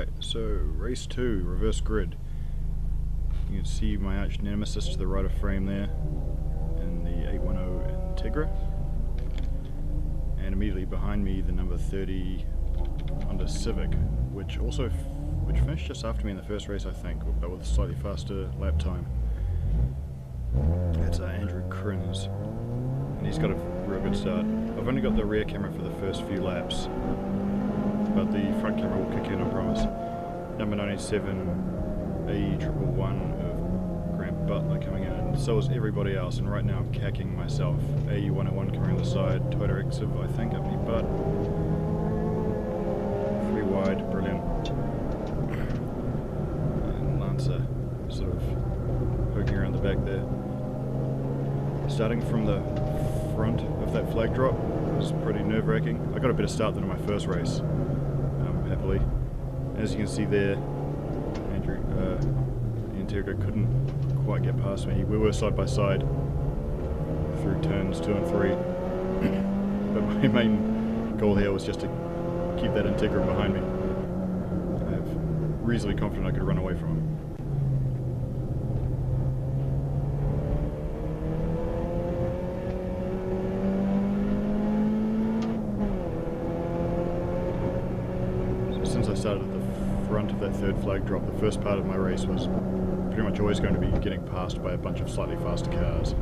Alright, so race 2, reverse grid. You can see my arch nemesis to the right of frame there, in the 810 Integra. And immediately behind me the number 30 Honda Civic, which finished just after me in the first race, I think, but with a slightly faster lap time. That's Andrew Crins, and he's got a real good start. I've only got the rear camera for the first few laps, but the front camera will kick in, I promise. Number 97, A111 of Grant Butler coming in, and so is everybody else, and right now I'm cacking myself. A101 coming on the side, Toyota Exif, I think, up my butt. 3 wide, brilliant. And Lancer sort of poking around the back there. Starting from the front of that flag drop was pretty nerve-wracking. I got a better start than in my first race, happily. As you can see there, Andrew, the Integra couldn't quite get past me. We were side by side through turns 2 and 3, but my main goal here was just to keep that Integra behind me. I'm reasonably confident I could run away from him. Since I started at the front of that third flag drop, the first part of my race was pretty much always going to be getting passed by a bunch of slightly faster cars.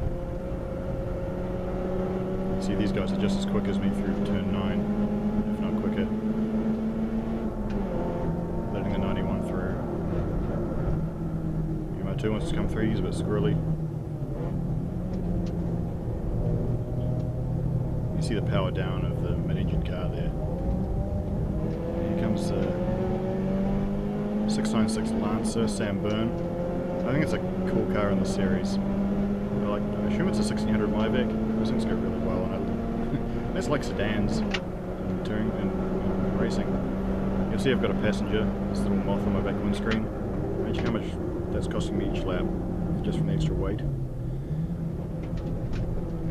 See, these guys are just as quick as me through turn 9, if not quicker. Letting the 91 through. MR2 wants to come through, he's a bit squirrely. You see the power down of the mid-engine car there. Here comes the 696 Lancer, Sam Byrne. I think it's a cool car in the series. I assume it's a 1600 Myvac. Those things go really well, and I just like sedans in touring and racing. You'll see I've got a passenger, this little moth on my back windscreen. Imagine how much that's costing me each lap, just from the extra weight.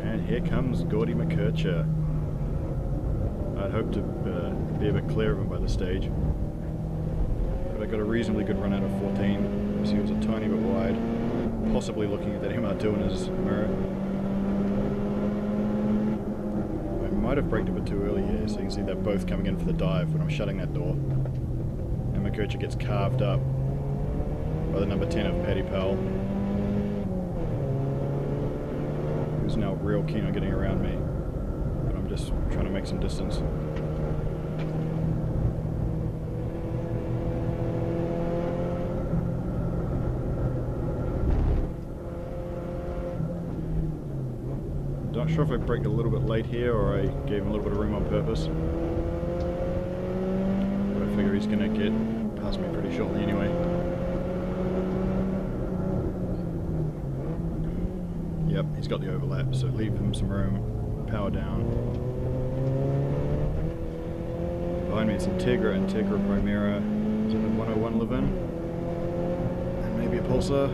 And here comes Gordy McKercher. I'd hoped to be a bit clear of him by the stage, but I got a reasonably good run out of 14, because he was a tiny bit wide, possibly looking at that MR2 in his mirror. I might have braked a bit too early here, so you can see they're both coming in for the dive when I'm shutting that door. And McKercher gets carved up by the number 10 of Paddy Powell, who's now real keen on getting around me. I'm just trying to make some distance. Not sure if I braked a little bit late here or I gave him a little bit of room on purpose, but I figure he's going to get past me pretty shortly anyway. Yep, he's got the overlap, so leave him some room. Power down. Behind me it's Integra Primera. Is it the 101 Levin? And maybe a Pulsar.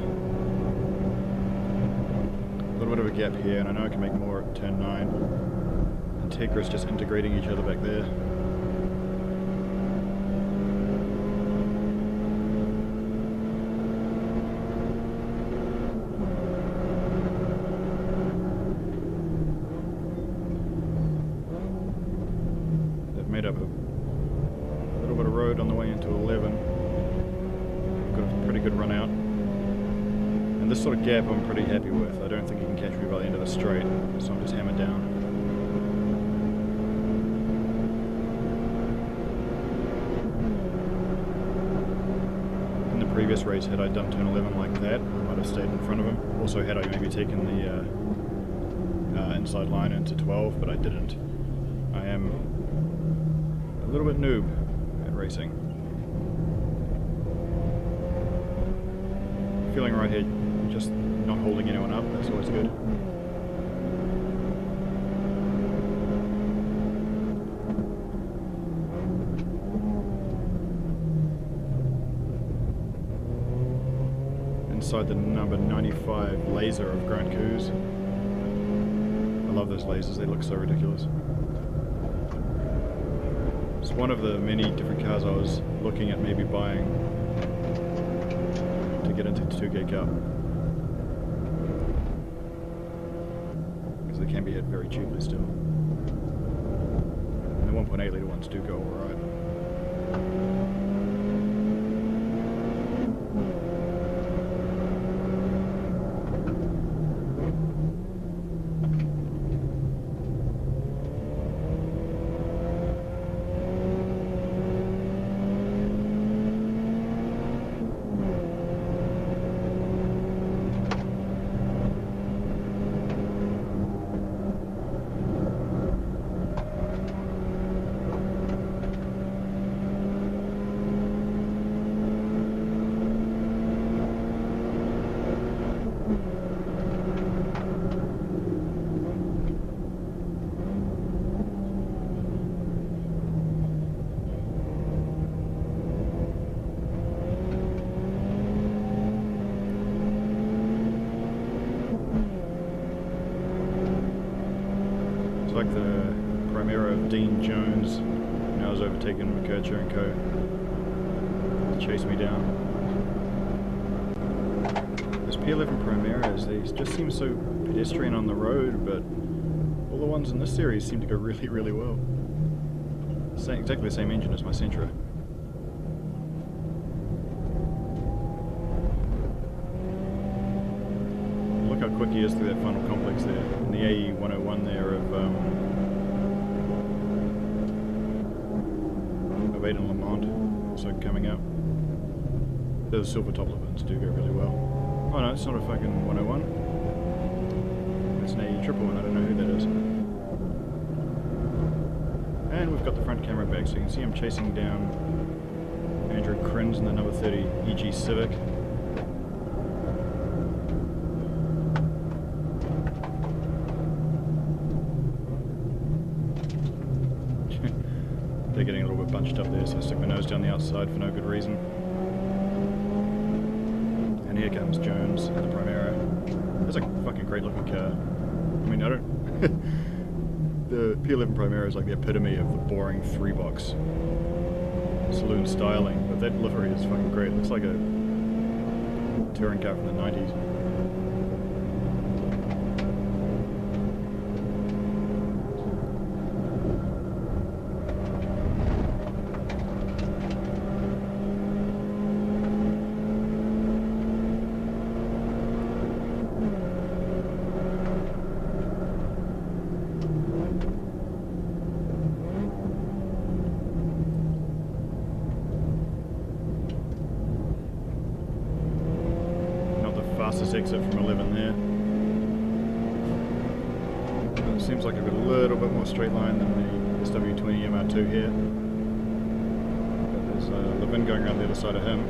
A little bit of a gap here, and I know I can make more at turn 9. Integra's just integrating each other back there. Made up a little bit of road on the way into 11. Got a pretty good run out. And this sort of gap I'm pretty happy with. I don't think he can catch me by the end of the straight, so I'm just hammered down. In the previous race, had I done turn 11 like that, I might have stayed in front of him. Also, had I maybe taken the inside line into 12, but I didn't. I am a little bit noob at racing. Feeling right here, just not holding anyone up, that's always good. Inside the number 95 Laser of Grant Coos. I love those lasers, they look so ridiculous. one of the many different cars I was looking at maybe buying to get into the 2K Cup. Because they can be hit very cheaply still. And the 1.8 litre ones do go alright. Like the Primera of Dean Jones, now has overtaken McKercher and Co. to chase me down. Those P11 Primeras, they just seem so pedestrian on the road, but all the ones in this series seem to go really, really well. Exactly the same engine as my Sentra. Look how quick he is through that final complex there, in the AE 101 there of Aiden Lamont, also coming up. Those silver top ones do go really well. Oh no, it's not a fucking 101. It's an AE 111, I don't know who that is. And we've got the front camera back, so you can see I'm chasing down Andrew Krins in the number 30 EG Civic. They're getting a little bit bunched up there, so I stick my nose down the outside for no good reason. And here comes Jones in the Primera. That's a fucking great looking car. I mean, I don't... The P11 Primera is like the epitome of the boring 3-box saloon styling, but that livery is fucking great. It looks like a touring car from the 90s. Fastest exit from 11 there. It seems like I've got a little bit more straight line than the SW20 MR2 here. But there's Levin going around the other side of him.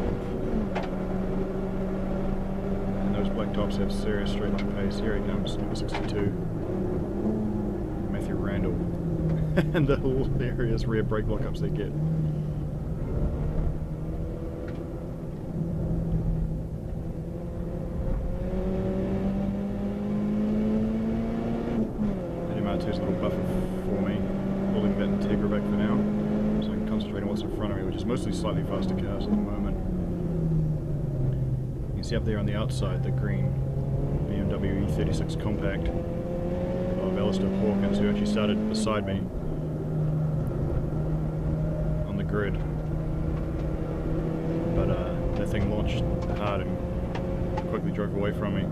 And those black tops have serious straight line pace. Here he comes, number 62. Matthew Randall. And the hilarious rear brake lockups they get. There's a little buffer for me, holding that Integra back for now, so I can concentrate on what's in front of me, which is mostly slightly faster cars at the moment. You can see up there on the outside the green BMW E36 Compact of Alistair Hawkins, who actually started beside me on the grid. But that thing launched hard and quickly drove away from me.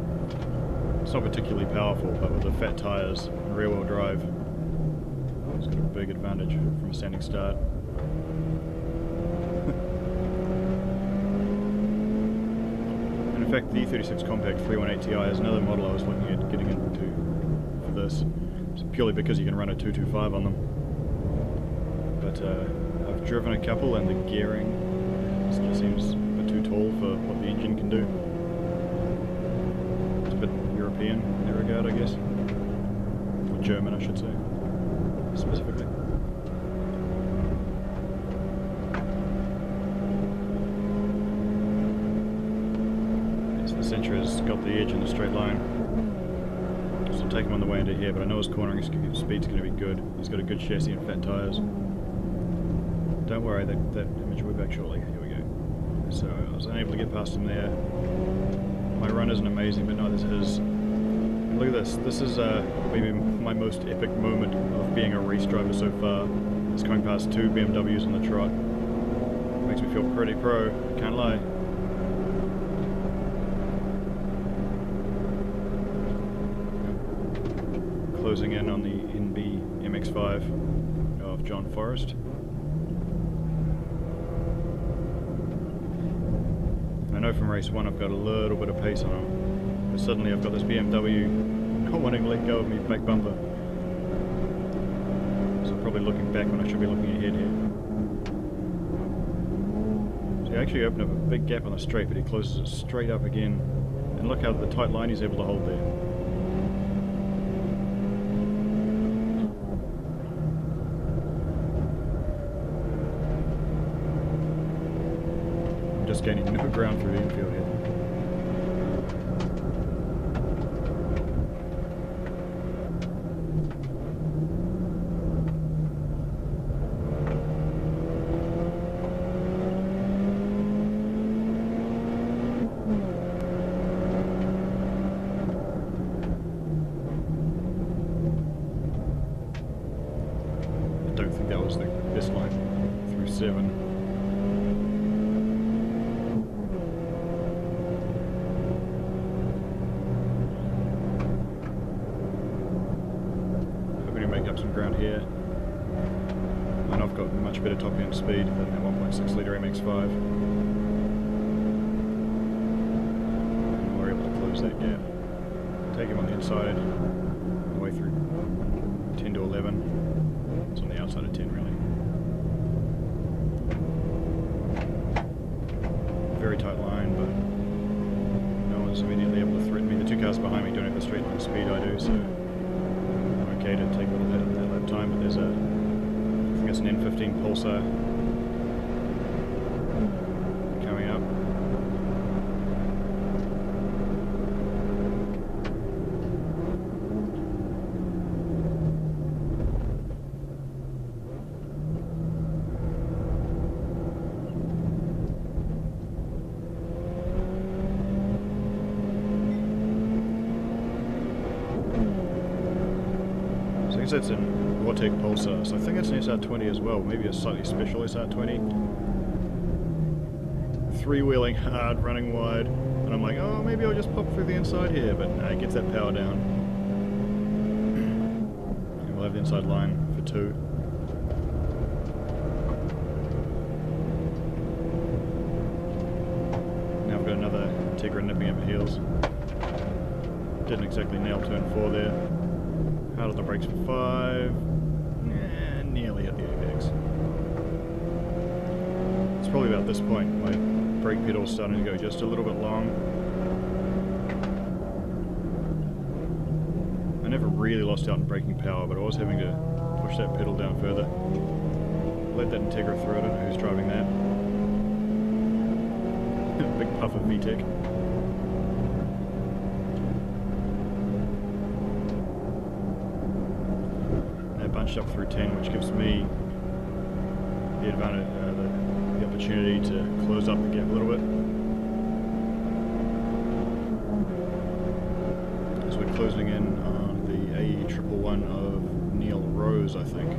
It's not particularly powerful, but with the fat tyres and rear-wheel drive, it's got a big advantage from a standing start. And in fact, the E36 Compact 318 Ti is another model I was looking at getting into for this. It's purely because you can run a 225 on them. But I've driven a couple, and the gearing still seems a bit too tall for what the engine can do. It's a bit European in that regard, I guess. Or German, I should say, specifically. Yes, the Sentra's got the edge in the straight line. So I'll take him on the way into here, but I know his cornering speed's going to be good. He's got a good chassis and fat tyres. Don't worry, that image will be back shortly. Here we go. So I was unable to get past him there. My run isn't amazing, but neither is his. And look at this. This is maybe my most epic moment of being a race driver so far. It's coming past 2 BMWs on the trot. Makes me feel pretty pro, can't lie. Closing in on the NB MX-5 of John Forrest. I know from race 1 I've got a little bit of pace on him, but suddenly I've got this BMW not wanting to let go of me back bumper. So I'm probably looking back when I should be looking ahead here. So he actually opened up a big gap on the straight, but he closes it straight up again. And look how the tight line he's able to hold there. Just gaining no ground through the infield here. I don't think that was the best line through 7. Some ground here. I know I've got much better top end speed than that 1.6 litre MX-5. And we're able to close that gap. Take him on the inside, all the way through 10 to 11. It's on the outside of 10 really. Very tight line, but no one's immediately able to threaten me. The 2 cars behind me don't have the straight line speed I do, so to take a little bit of that lap time, but there's a, I think it's an N15 Pulsar coming up. I guess that's an Vortec Pulsar, so I think it's an SR20 as well, maybe a slightly special SR20. Three-wheeling hard, running wide, and I'm like, oh, maybe I'll just pop through the inside here, but no, it gets that power down. And we'll have the inside line for 2. Now I've got another Integra nipping at my heels. Didn't exactly nail turn 4 there. Out of the brakes for 5, and nearly at the apex. It's probably about this point my brake pedal's starting to go just a little bit long. I never really lost out in braking power, but I was having to push that pedal down further. Let that Integra through it, I don't know who's driving that. Big puff of VTEC. Bunched up through 10, which gives me the advantage, the opportunity to close up the gap a little bit. As we're closing in on the AE111 of Neil Rose, I think.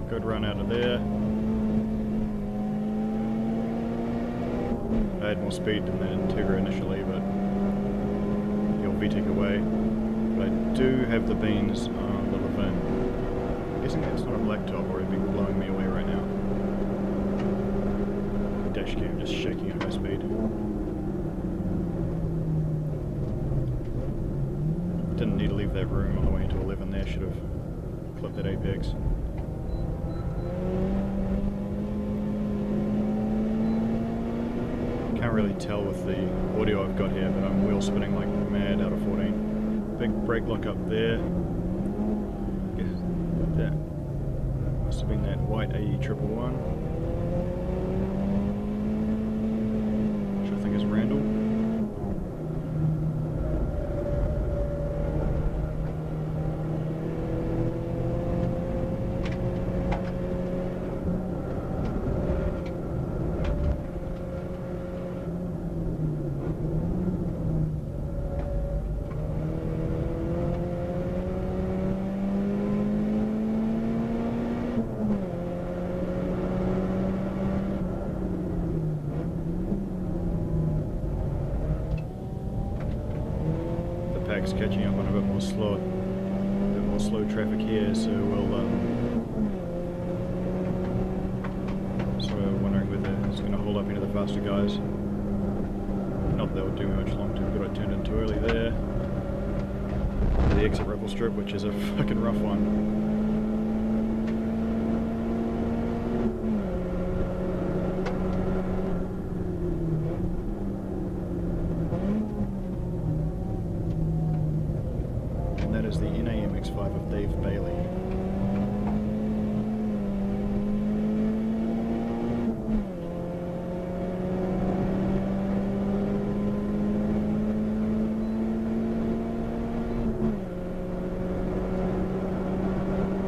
Good run out of there. I had more speed than that Integra initially, but VTEC away. But I do have the beans on the Levin. I'm guessing that's not a black top or it'd be blowing me away right now. Dash cam just shaking at high speed. Didn't need to leave that room on the way into 11 there, should have clipped that apex. Can't really tell with the audio I've got here, but I'm wheel spinning like mad out of 14. Big brake lock up there. That must have been that white AE111, which I think is Randall. truck's catching up on a bit more slow traffic here, so we're wondering whether it's going to hold up any of the faster guys. Not that that would do me much long term, but I turned in too early there. The exit ripple strip, which is a fucking rough one. Is the NAMX5 of Dave Bailey.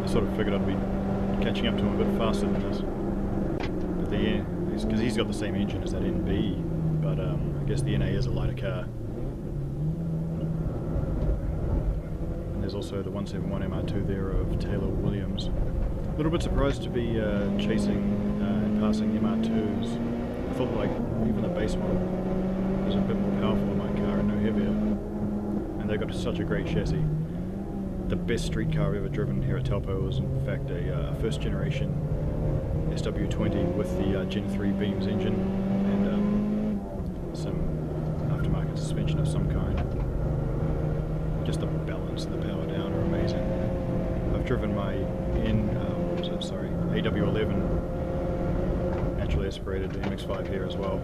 I sort of figured I'd be catching up to him a bit faster than this. But because he's got the same engine as that NB, but I guess the NA is a lighter car. There's also the 171 MR2 there of Taylor Williams. A little bit surprised to be chasing and passing MR2s. I thought like even the base model was a bit more powerful in my car and no heavier. And they got such a great chassis. The best street car I've ever driven here at Taupo was in fact a first generation SW20 with the Gen 3 Beams engine and some aftermarket suspension of some kind. Just the balance and the power down are amazing. I've driven my AW11 naturally aspirated MX-5 here as well,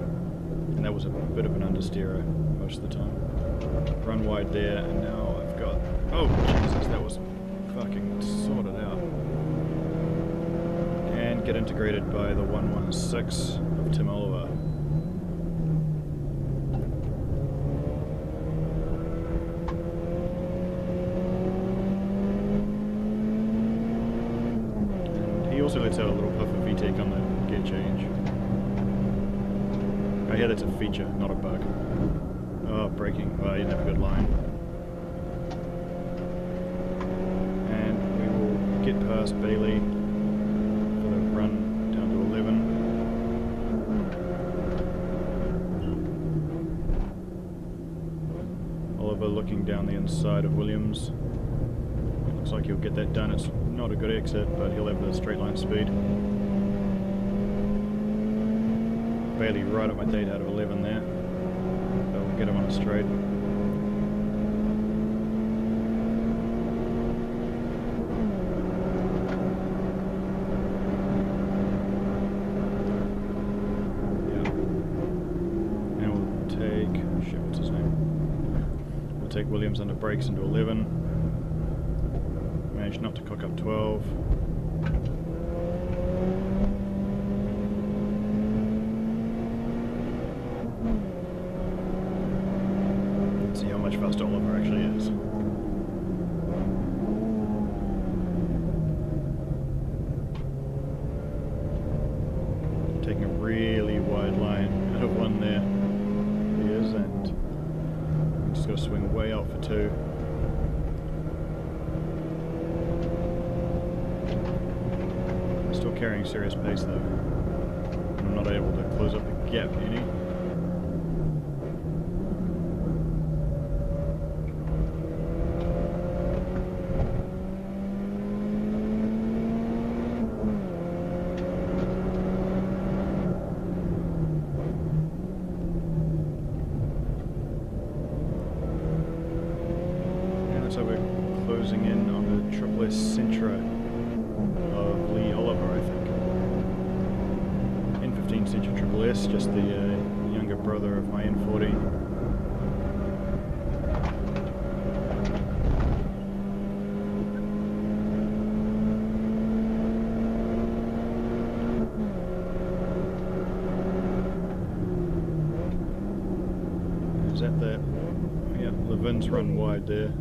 and that was a bit of an understeerer most of the time. Run wide there, and now I've got, oh Jesus, that was fucking sorted out. And get integrated by the 116 of Tim Oliver. Also lets out a little puff of VTEC on the gear change. I hear that's a feature, not a bug. Oh, braking. Well, you didn't have a good line. And we will get past Bailey for the run down to 11. Oliver looking down the inside of Williams. Looks like he'll get that done. It's not a good exit, but he'll have the straight line speed. Bailey right at my date out of 11 there. That will get him on a straight. Yeah. And we'll take, shit, what's his name? We'll take Williams under brakes into 11. Managed not to cock up 12. Let's see how much faster Oliver actually is. Taking a really wide line out of one there. He is, and I'm just got to swing way out for 2. Still carrying serious pace though. I'm not able to close up the gap any. And that's how we're closing in on the SSS Sentra of Lee Oliver, I think. N15 Sentra SSS, just the younger brother of my N40. Is that the, yeah, Levin's run wide there.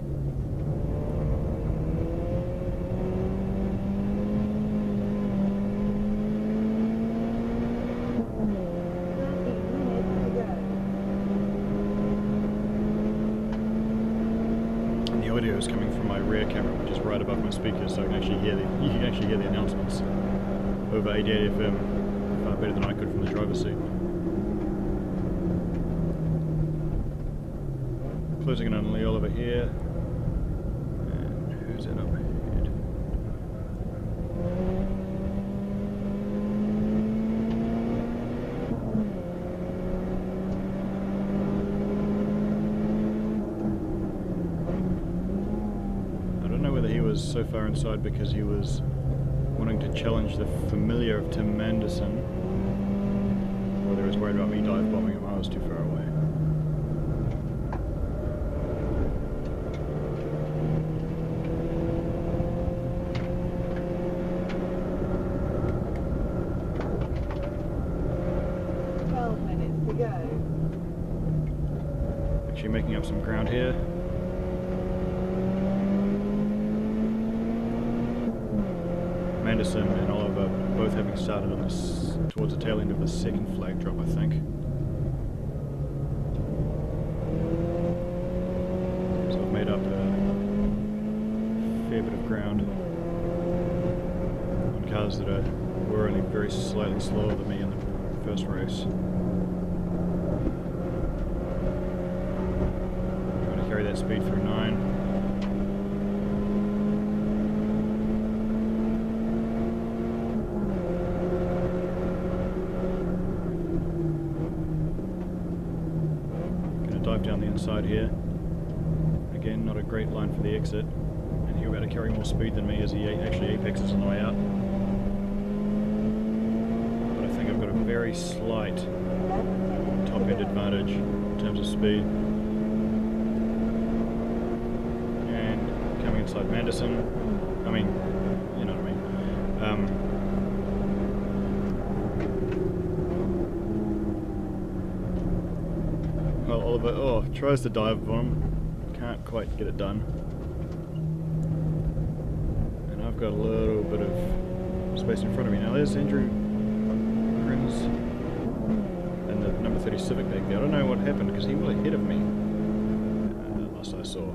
The audio is coming from my rear camera, which is right above my speakers, so I can actually hear you can actually hear the announcements over 88 FM far better than I could from the driver's seat. Closing in on Lee Oliver here. whether he was so far inside because he was wanting to challenge the familiar of Tim Manderson, or whether he was worried about me dive bombing him. I was too far away. Actually making up some ground here. Manderson and Oliver both having started on this towards the tail end of the second flag drop, I think. So I've made up a fair bit of ground on cars that were only very slightly slower than me in the first race. Carry that speed through 9. Gonna dive down the inside here. Again, not a great line for the exit. And he'll be able to carry more speed than me as he actually apexes on the way out. But I think I've got a very slight top end advantage in terms of speed. Inside Manderson, I mean, you know what I mean. Well, Oliver, tries to dive bomb, can't quite get it done. And I've got a little bit of space in front of me. Now there's Andrew Grins and the number 30 Civic back there. I don't know what happened because he was ahead of me last I saw.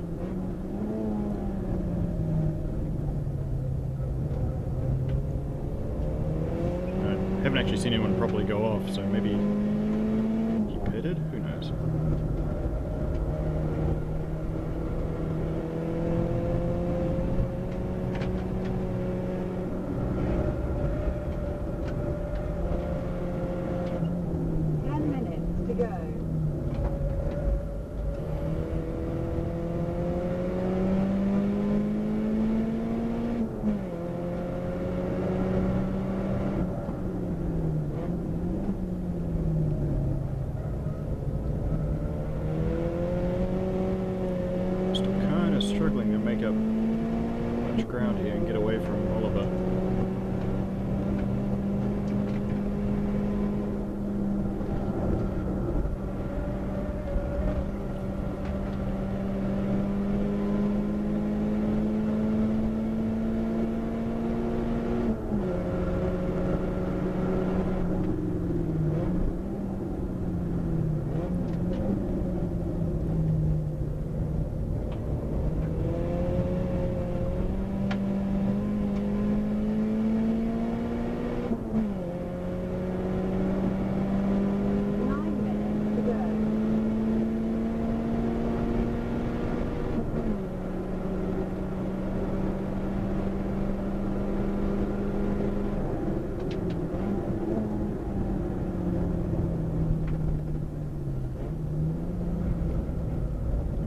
Haven't actually seen anyone properly go off, so maybe he pitted? Who knows? Struggling to make up much ground here and get away from Oliver.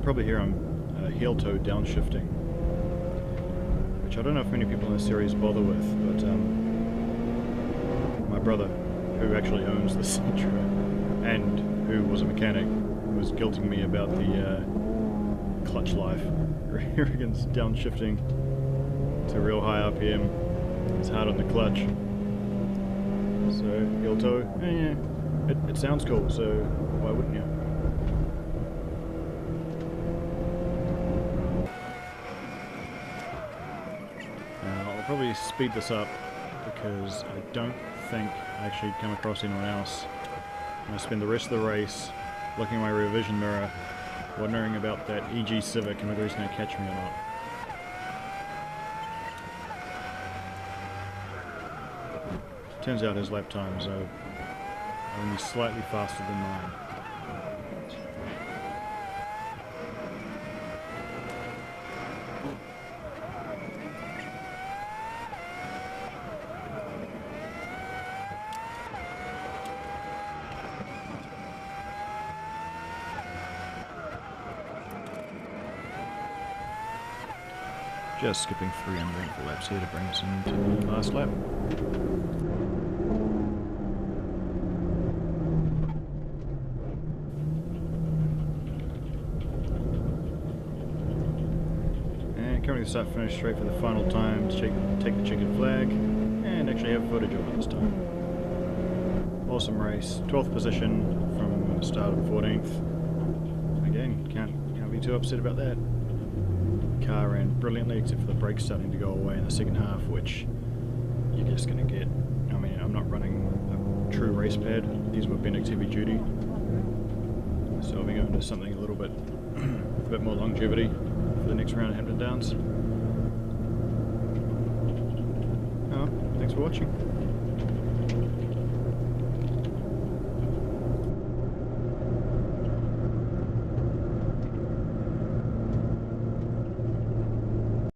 Probably here I'm heel toe downshifting, which I don't know if many people in the series bother with, but my brother, who actually owns the Sentra and who was a mechanic, was guilting me about the clutch life. He reckons downshifting to real high RPM is hard on the clutch. So heel toe, yeah, it sounds cool, so why wouldn't you? Probably speed this up because I don't think I actually come across anyone else. I'm going to spend the rest of the race looking at my rear vision mirror, wondering about that EG Civic and whether he's going to catch me or not. Turns out his lap times are only slightly faster than mine. Just skipping 3 uneventful laps here to bring us into the last lap. And currently the start finish straight for the final time to take the checkered flag and actually have footage of it this time. Awesome race, 12th position from the start of 14th. Again, can't be too upset about that. Car ran brilliantly except for the brakes starting to go away in the second half, which you're just going to get. I mean, I'm not running a true race pad, these were Bendix heavy duty, so I'll be going to something a little bit with a bit more longevity for the next round of Hampton Downs. Oh, thanks for watching.